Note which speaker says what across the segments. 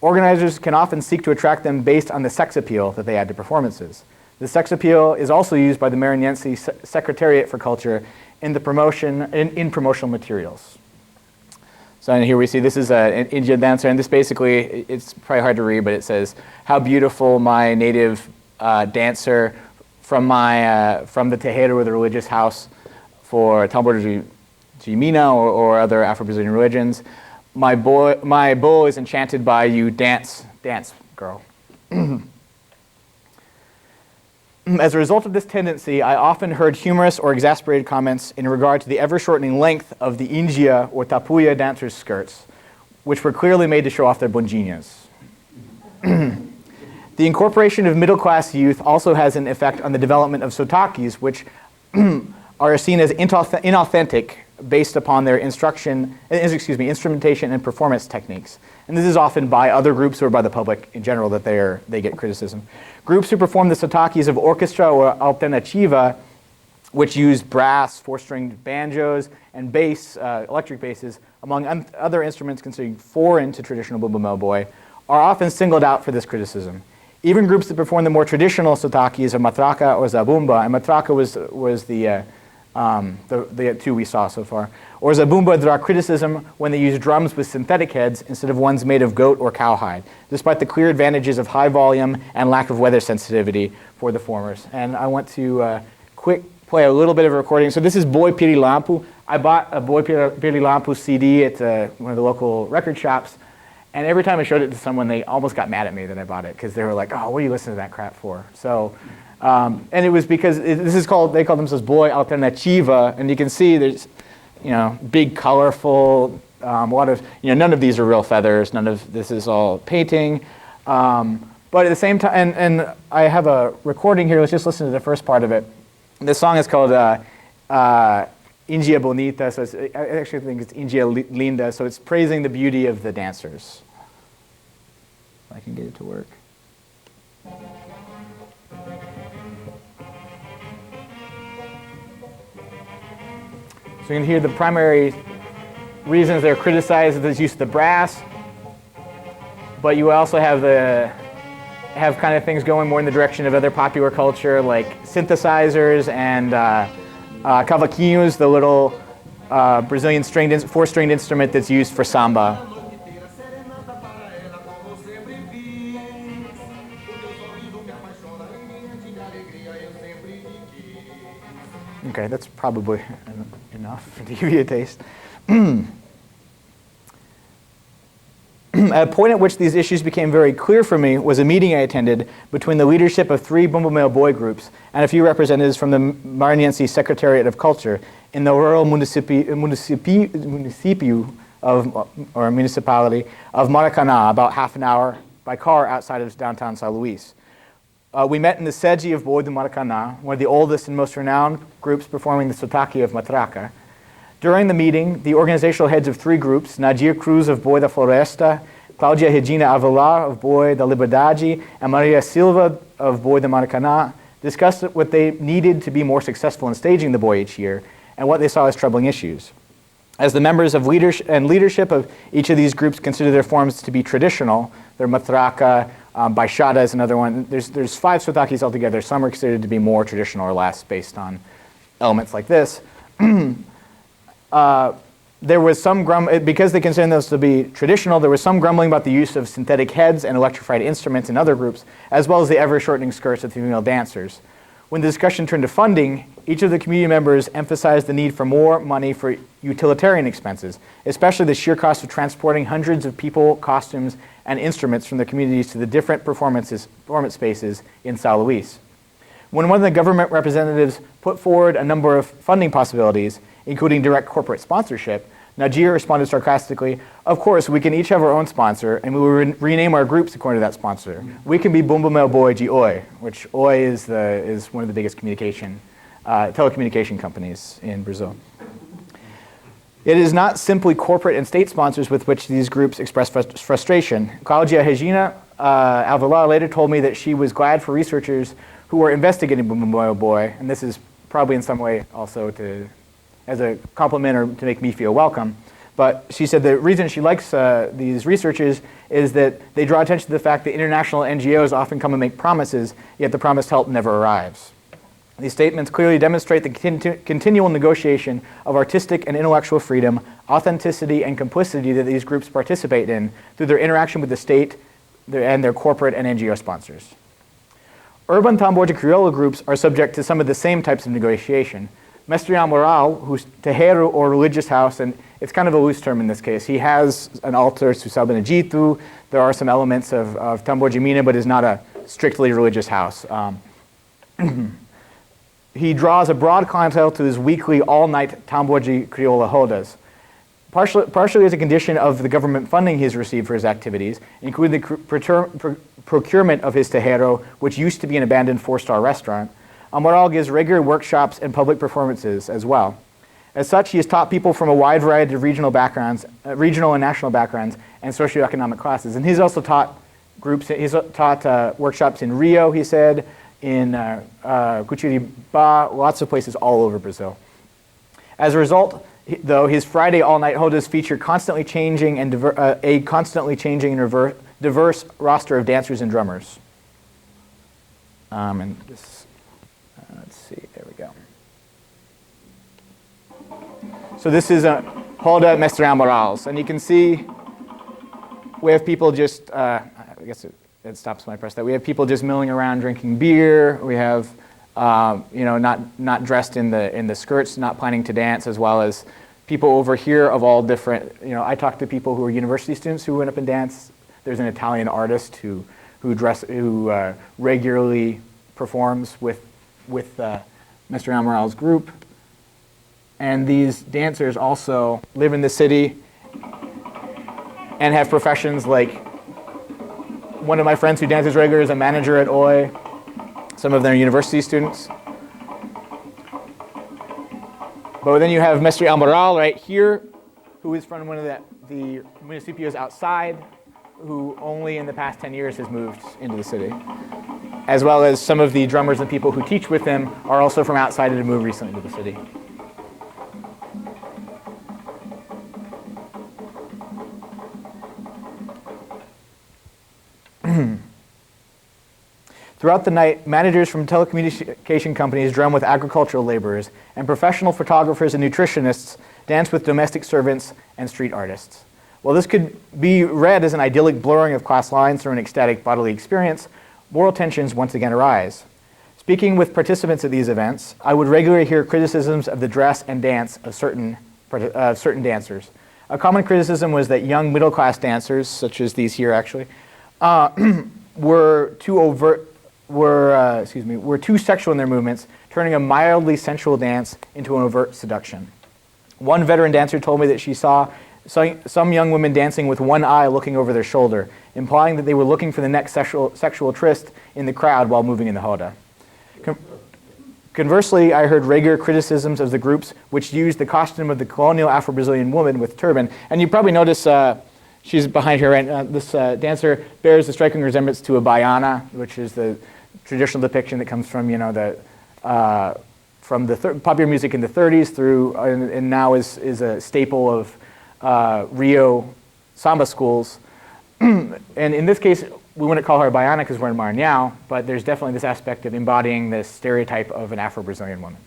Speaker 1: Organizers can often seek to attract them based on the sex appeal that they add to performances. The sex appeal is also used by the Maranhense Secretariat for Culture in the in promotional materials. So here we see this is an Indian dancer, and this basically, it's probably hard to read, but it says, "How beautiful my native dancer from the Terreiro, or the religious house for Tambor de Crioula or other Afro-Brazilian religions. My bull is enchanted by you, dance, girl." As a result of this tendency, I often heard humorous or exasperated comments in regard to the ever-shortening length of the India or Tapuia dancers' skirts, which were clearly made to show off their bundinhas. The incorporation of middle-class youth also has an effect on the development of sotakis, which are seen as inauthentic based upon their instrumentation and performance techniques. And this is often by other groups or by the public in general that they get criticism. Groups who perform the sotakis of orchestra or alternativa, which use brass, four-stringed banjos, and bass, electric basses, among other instruments considered foreign to traditional Bumba-Meu-Boi, are often singled out for this criticism. Even groups that perform the more traditional sotakis of matraca or zabumba, and matraca was the two we saw so far, or zabumba, draw criticism when they use drums with synthetic heads instead of ones made of goat or cowhide, despite the clear advantages of high volume and lack of weather sensitivity for the formers. And I want to play a little bit of a recording. So this is Boi Pirilampo. I bought a Boi Pirilampo CD at one of the local record shops, and every time I showed it to someone, they almost got mad at me that I bought it, because they were like, "Oh, what are you listening to that crap for?" So. And it was because they call themselves Boi Alternativa, and you can see there's, big, colorful, a lot of, none of these are real feathers, none of this is all painting. But at the same time, and I have a recording here, let's just listen to the first part of it. The song is called India Bonita, so I actually think it's India Linda, so it's praising the beauty of the dancers. If I can get it to work. So you can hear the primary reasons they're criticized is use of the brass, but you also have kind of things going more in the direction of other popular culture, like synthesizers and cavaquinhos, the little Brazilian four-stringed instrument that's used for samba. Okay, that's probably enough to give you a taste. A point at which these issues became very clear for me was a meeting I attended between the leadership of 3 Bumba-Meu-Boi groups and a few representatives from the Maranhense Secretariat of Culture in the rural municipality of Maracanã, about half an hour by car outside of downtown São Luiz. We met in the sede of Boi do Maracanã, one of the oldest and most renowned groups performing the sotaque of matraca. During the meeting, the organizational heads of 3 groups, Nadir Cruz of Boi da Floresta, Cláudia Regina Avelar of Boi da Liberdade, and Maria Silva of Boi do Maracanã, discussed what they needed to be more successful in staging the boi each year, and what they saw as troubling issues. As the members of leadership of each of these groups consider their forms to be traditional, their matraca, baixada is another one. There's 5 sotaques altogether. Some are considered to be more traditional or less based on elements like this. There was some because they consider those to be traditional, there was some grumbling about the use of synthetic heads and electrified instruments in other groups, as well as the ever-shortening skirts of the female dancers. When the discussion turned to funding, each of the community members emphasized the need for more money for utilitarian expenses, especially the sheer cost of transporting hundreds of people, costumes, and instruments from the communities to the different performance spaces in São Luiz. When one of the government representatives put forward a number of funding possibilities, including direct corporate sponsorship, Najir responded sarcastically, "Of course, we can each have our own sponsor, and we will rename our groups according to that sponsor. We can be Bumba-Meu-Boi de Oi," which Oi is one of the biggest telecommunication companies in Brazil. It is not simply corporate and state sponsors with which these groups express frustration. Cláudia Regina Avelar later told me that she was glad for researchers who were investigating Bumba-Meu-Boi, and this is probably in some way also as a compliment or to make me feel welcome, But she said the reason she likes these researchers is that they draw attention to the fact that international NGOs often come and make promises, yet the promised help never arrives. These statements clearly demonstrate the continual negotiation of artistic and intellectual freedom, authenticity, and complicity that these groups participate in through their interaction with the state and their corporate and NGO sponsors. Urban Tambor de Crioula groups are subject to some of the same types of negotiation. Mestre Moral, whose terreiro or religious house, and it's kind of a loose term in this case, he has an altar to São Benedito. There are some elements of Tambor de Mina, but is not a strictly religious house. He draws a broad clientele to his weekly all-night Tambor de Crioula rodas, partially as a condition of the government funding he's received for his activities, including the procurement of his terreiro, which used to be an abandoned 4-star restaurant. Amaral gives regular workshops and public performances as well. As such, he has taught people from a wide variety of regional backgrounds, regional and national backgrounds, and socioeconomic classes. And he's also taught workshops in Rio, he said, in Curitiba, lots of places all over Brazil. As a result, though, his Friday all-night rodas feature constantly changing and diverse roster of dancers and drummers. And this, let's see, there we go. So this is a roda Mestre Amorals, and you can see we have people just, I guess it stops my press that we have people just milling around drinking beer. We have, not dressed in the skirts, not planning to dance, as well as people over here of all different. I talked to people who are university students who went up and danced. There's an Italian artist who regularly performs with Mr. Amoral's group, and these dancers also live in the city and have professions like. One of my friends who dances regularly is a manager at OI. Some of them are university students. But then you have Mestre Amaral right here, who is from one of the municipios outside, who only in the past 10 years has moved into the city. As well as some of the drummers and people who teach with him are also from outside and have moved recently to the city. Throughout the night, managers from telecommunication companies drum with agricultural laborers, and professional photographers and nutritionists dance with domestic servants and street artists. While this could be read as an idyllic blurring of class lines through an ecstatic bodily experience, moral tensions once again arise. Speaking with participants at these events, I would regularly hear criticisms of the dress and dance of certain dancers. A common criticism was that young middle-class dancers, such as these here actually, were too sexual in their movements, turning a mildly sensual dance into an overt seduction. One veteran dancer told me that she saw some young women dancing with one eye looking over their shoulder, implying that they were looking for the next sexual tryst in the crowd while moving in the roda. Conversely, I heard regular criticisms of the groups which used the costume of the colonial Afro-Brazilian woman with turban. And you probably notice she's behind here, right? This dancer bears a striking resemblance to a baiana, which is the traditional depiction that comes from, from the popular music in the 30s through, and now is a staple of Rio samba schools. And in this case, we wouldn't call her a baiana because we're in Maranhão, but there's definitely this aspect of embodying this stereotype of an Afro-Brazilian woman.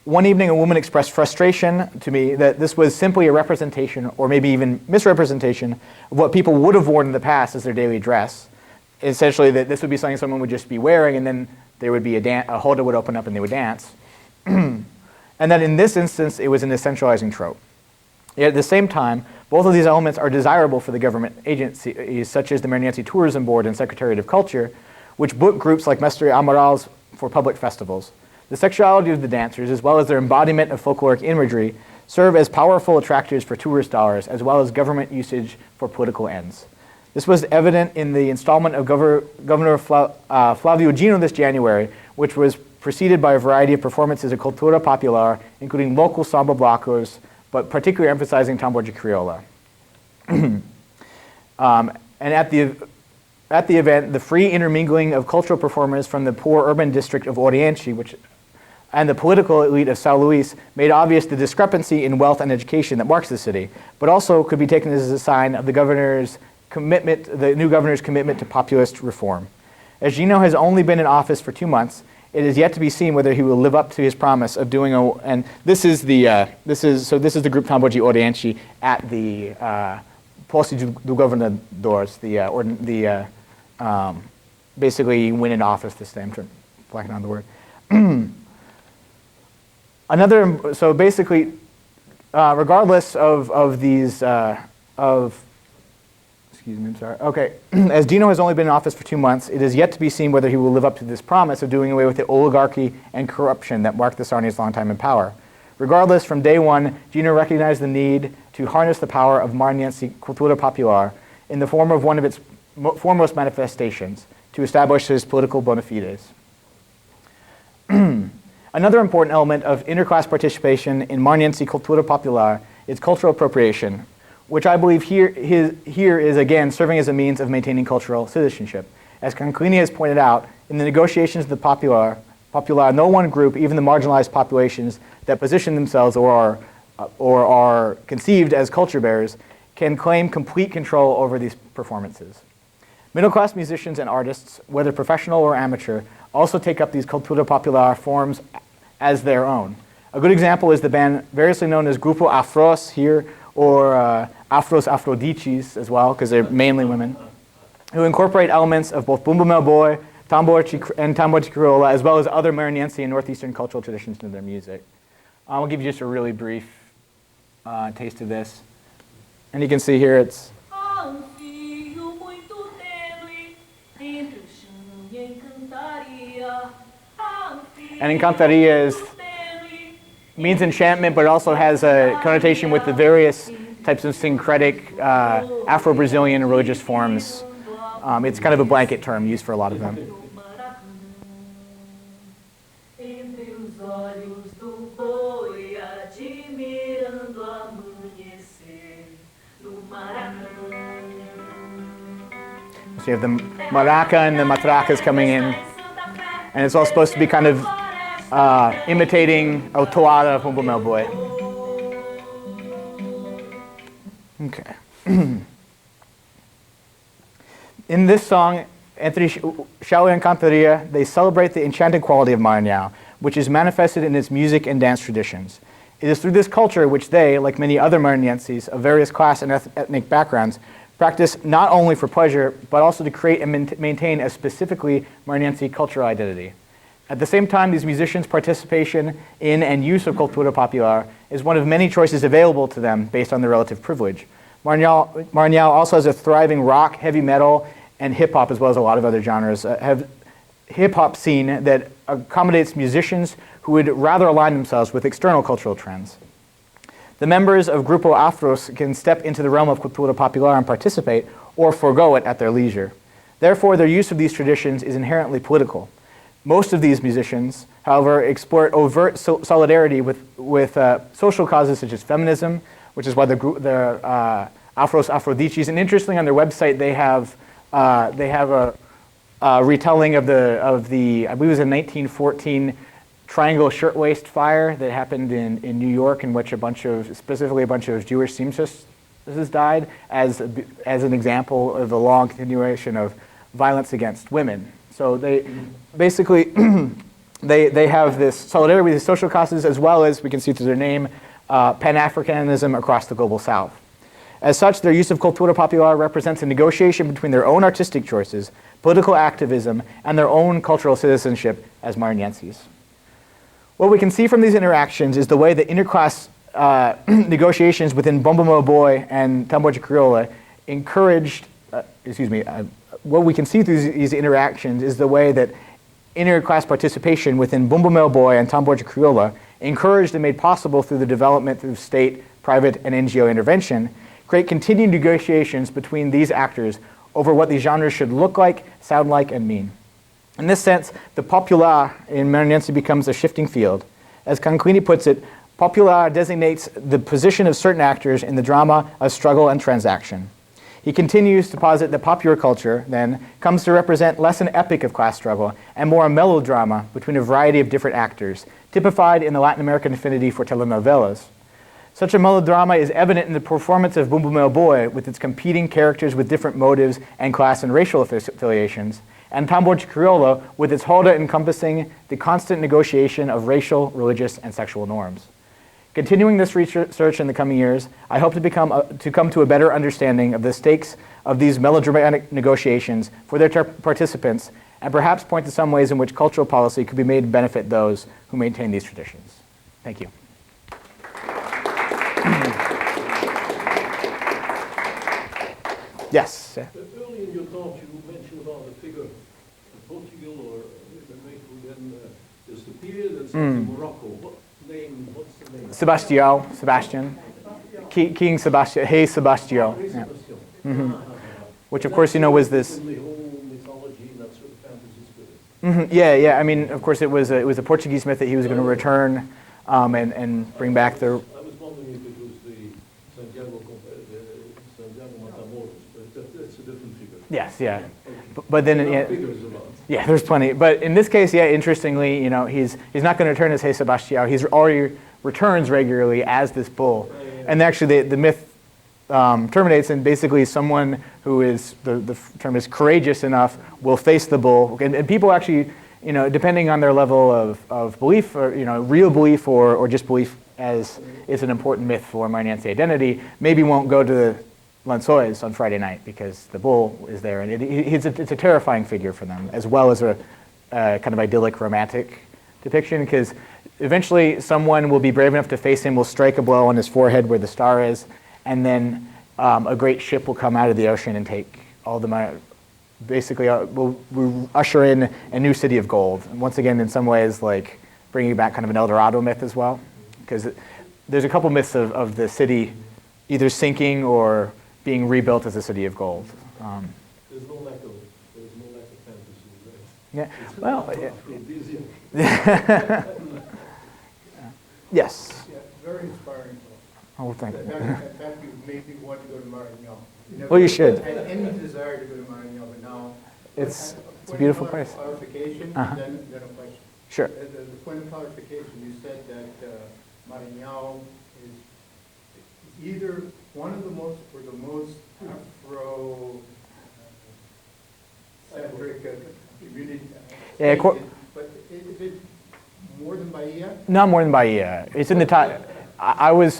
Speaker 1: One evening, a woman expressed frustration to me that this was simply a representation, or maybe even misrepresentation, of what people would have worn in the past as their daily dress. Essentially, that this would be something someone would just be wearing, and then there would be a roda would open up and they would dance. And that in this instance, it was an essentializing trope. Yet at the same time, both of these elements are desirable for the government agencies, such as the Maranhense Tourism Board and Secretariat of Culture, which book groups like Mestre Amoral's for public festivals. The sexuality of the dancers, as well as their embodiment of folkloric imagery, serve as powerful attractors for tourist dollars, as well as government usage for political ends. This was evident in the installment of Governor Flavio Gino this January, which was preceded by a variety of performances of Cultura popular, including local samba blocos, but particularly emphasizing Tambor de Crioula. And at the event, the free intermingling of cultural performers from the poor urban district of Oriente, which and the political elite of São Luiz made obvious the discrepancy in wealth and education that marks the city, but also could be taken as a sign of the new governor's commitment to populist reform. As Gino has only been in office for 2 months, it is yet to be seen whether he will live up to his promise of doing and this is the group Tambor de Oriente at the Posse do Governadores, basically when in office this day. I'm blanking on the word. So basically, regardless of these, excuse me, I'm sorry. Okay, as Dino has only been in office for 2 months, it is yet to be seen whether he will live up to this promise of doing away with the oligarchy and corruption that marked the Sarni's long time in power. Regardless, from day one, Gino recognized the need to harness the power of Maranhense Cultura Popular in the form of one of its foremost manifestations, to establish his political bona fides. Another important element of interclass participation in Maranhense Cultura Popular is cultural appropriation, which I believe here is again serving as a means of maintaining cultural citizenship. As Conclini has pointed out, in the negotiations of the Popular, no one group, even the marginalized populations that position themselves or are conceived as culture bearers, can claim complete control over these performances. Middle-class musicians and artists, whether professional or amateur, also take up these Cultura Popular forms as their own. A good example is the band variously known as Grupo Afros here, or Afros Afrodicis as well, because they're mainly women, who incorporate elements of both Bumba-Meu-Boi, Tambor de Crioula, as well as other Maranhense and Northeastern cultural traditions into their music. I'll give you just a really brief taste of this. And you can see here it's... And encantaria means enchantment, but it also has a connotation with the various types of syncretic Afro-Brazilian religious forms. It's kind of a blanket term used for a lot of them. So you have the maraca and the matracas coming in, and it's all supposed to be kind of imitating a toada of Bumba-Meu-Boi. Okay. In this song, Entre Chão and Cantaria, they celebrate the enchanted quality of Maranhão, which is manifested in its music and dance traditions. It is through this culture which they, like many other Maranhenses of various class and ethnic backgrounds, practice not only for pleasure, but also to create and maintain a specifically Maranhense cultural identity. At the same time, these musicians' participation in and use of Cultura Popular is one of many choices available to them based on their relative privilege. Maranhão also has a thriving rock, heavy metal, and hip-hop, as well as a lot of other genres, have hip-hop scene that accommodates musicians who would rather align themselves with external cultural trends. The members of Grupo Afros can step into the realm of Cultura Popular and participate, or forego it at their leisure. Therefore, their use of these traditions is inherently political. Most of these musicians, however, exploit overt solidarity with social causes such as feminism, which is why the Afros Afrodicis, and interestingly on their website they have a retelling of the I believe it was a 1914 Triangle Shirtwaist Fire that happened in New York, in which specifically a bunch of Jewish seamstresses died, as an example of the long continuation of violence against women. So they basically they have this solidarity with the social causes, as well as, we can see through their name, Pan-Africanism across the global South. As such, their use of Cultura Popular represents a negotiation between their own artistic choices, political activism, and their own cultural citizenship as Maranhenses. What we can see from these interactions is the way that interclass negotiations within Bumba-Meu-Boi and Tambor de Crioula encouraged, what we can see through these interactions is the way that interclass participation within Bumba-Meu-Boi and Tambor de Crioula, encouraged and made possible through the development through state, private, and NGO intervention, create continued negotiations between these actors over what these genres should look like, sound like, and mean. In this sense, the popular in Maranhense becomes a shifting field. As Conclini puts it, popular designates the position of certain actors in the drama of struggle and transaction. He continues to posit that popular culture, then, comes to represent less an epic of class struggle and more a melodrama between a variety of different actors, typified in the Latin American affinity for telenovelas. Such a melodrama is evident in the performance of Bumba-Meu-Boi, with its competing characters with different motives and class and racial affiliations, and Tambor de Crioula, with its holda encompassing the constant negotiation of racial, religious, and sexual norms. Continuing this research in the coming years, I hope to come to a better understanding of the stakes of these melodramatic negotiations for their participants, and perhaps point to some ways in which cultural policy could be made to benefit those who maintain these traditions. Thank you. Yes?
Speaker 2: Early in your talk, you mentioned about the figure in Portugal, or the mate who then disappeared, that's in Morocco. What's the name?
Speaker 1: Sebastian. King Sebastian. Hey, Sebastian. Yeah. Which, of course, you know, was this.
Speaker 2: The whole mythology and that sort of fantasy spirit.
Speaker 1: Yeah. I mean, of course, it was a Portuguese myth that he was going to return and bring back the.
Speaker 2: I was wondering if it was the Santiago Matamoros, but that's a different figure.
Speaker 1: Yes, yeah.
Speaker 2: Okay.
Speaker 1: But then,
Speaker 2: There are figures around.
Speaker 1: yeah, there's plenty. But in this case, yeah, interestingly, you know, he's not going to return as Hey Sebastião. He's already returns regularly as this bull. And actually, the myth terminates, and basically someone who is, the term is courageous enough, will face the bull. And people actually, you know, depending on their level of belief, or, you know, real belief or just belief as is an important myth for Maranhense identity, maybe won't go to the Lençóis on Friday night because the bull is there. And it's a terrifying figure for them, as well as a kind of idyllic romantic depiction, because eventually someone will be brave enough to face him, will strike a blow on his forehead where the star is, and then a great ship will come out of the ocean and take all the basically we'll usher in a new city of gold. And once again, in some ways, like bringing back kind of an El Dorado myth as well, because there's a couple myths of the city either sinking or being rebuilt as a city of gold.
Speaker 2: There's no lack of fantasy, right?
Speaker 1: Yeah. Well. Yes.
Speaker 3: Yeah, very inspiring.
Speaker 1: Oh, thank you.
Speaker 3: In fact, you made me want to go to Maranhão.
Speaker 1: Well, you should.
Speaker 3: I had any desire to go to Maranhão, but now
Speaker 1: It's a beautiful place.
Speaker 3: Clarification,
Speaker 1: Uh-huh.
Speaker 3: then a question.
Speaker 1: Sure.
Speaker 3: The point of clarification, you said that Maranhão is either one of the most or the most Afro-centric community.
Speaker 1: Yeah,
Speaker 3: But is it more than Bahia?
Speaker 1: Not more than Bahia. It's in the top. I was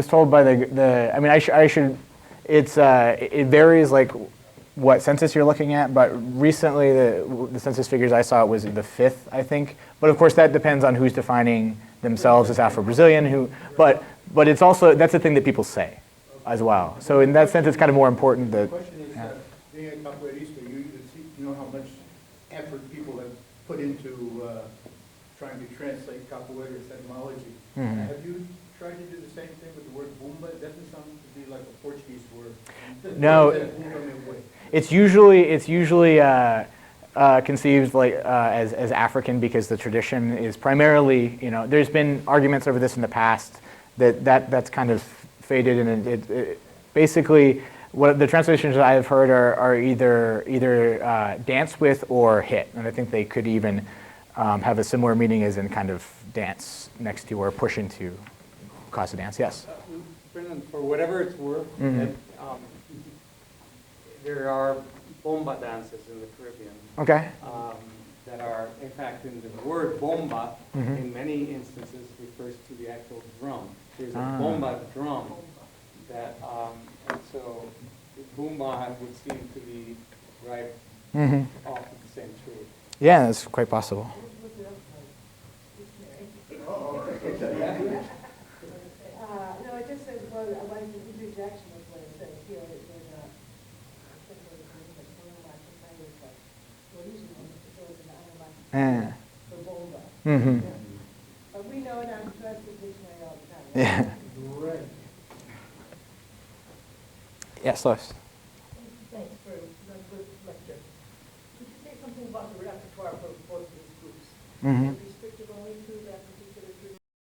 Speaker 1: told by the. I mean, I should. It's it varies like what census you're looking at, but recently the census figures I saw, it was the 5th, I think. But of course that depends on who's defining themselves as Afro-Brazilian. But it's also, that's the thing that people say as well. So in that sense, it's kind of more important that.
Speaker 3: The question is, being a capoeirista, you know how much effort people have put into trying to translate capoeira etymology.
Speaker 1: Mm-hmm.
Speaker 3: Have you tried to do the same thing with the word Bumba? It doesn't sound to be like a Portuguese word.
Speaker 1: No. It's usually conceived like as African, because the tradition is primarily, you know, there's been arguments over this in the past that's kind of faded, and it basically what the translations that I've heard are either dance with or hit, and I think they could even have a similar meaning as in kind of dance next to or push into cause a dance. Yes.
Speaker 4: Brendan, for whatever it's worth,
Speaker 1: Mm-hmm.
Speaker 4: there are bomba dances in the Caribbean.
Speaker 1: Okay.
Speaker 4: That are, in fact, in the word bomba,
Speaker 1: Mm-hmm.
Speaker 4: in many instances refers to the actual drum. There's a
Speaker 1: Ah.
Speaker 4: bomba drum that, and so the bomba would seem to be right
Speaker 1: Mm-hmm.
Speaker 4: off of the same tree.
Speaker 1: Yeah, that's quite possible.
Speaker 5: No, it just says, well, I like the interjection of what it says here, there's a,
Speaker 1: Yeah.
Speaker 5: the bomba.
Speaker 1: Mm-hmm.
Speaker 5: But we know in our trusted dictionary all the time.
Speaker 1: Yeah.
Speaker 3: Right.
Speaker 1: Yes, Lois.
Speaker 5: Thanks for that good lecture. Could you say something about the repertoire for both these groups?
Speaker 1: Mm-hmm.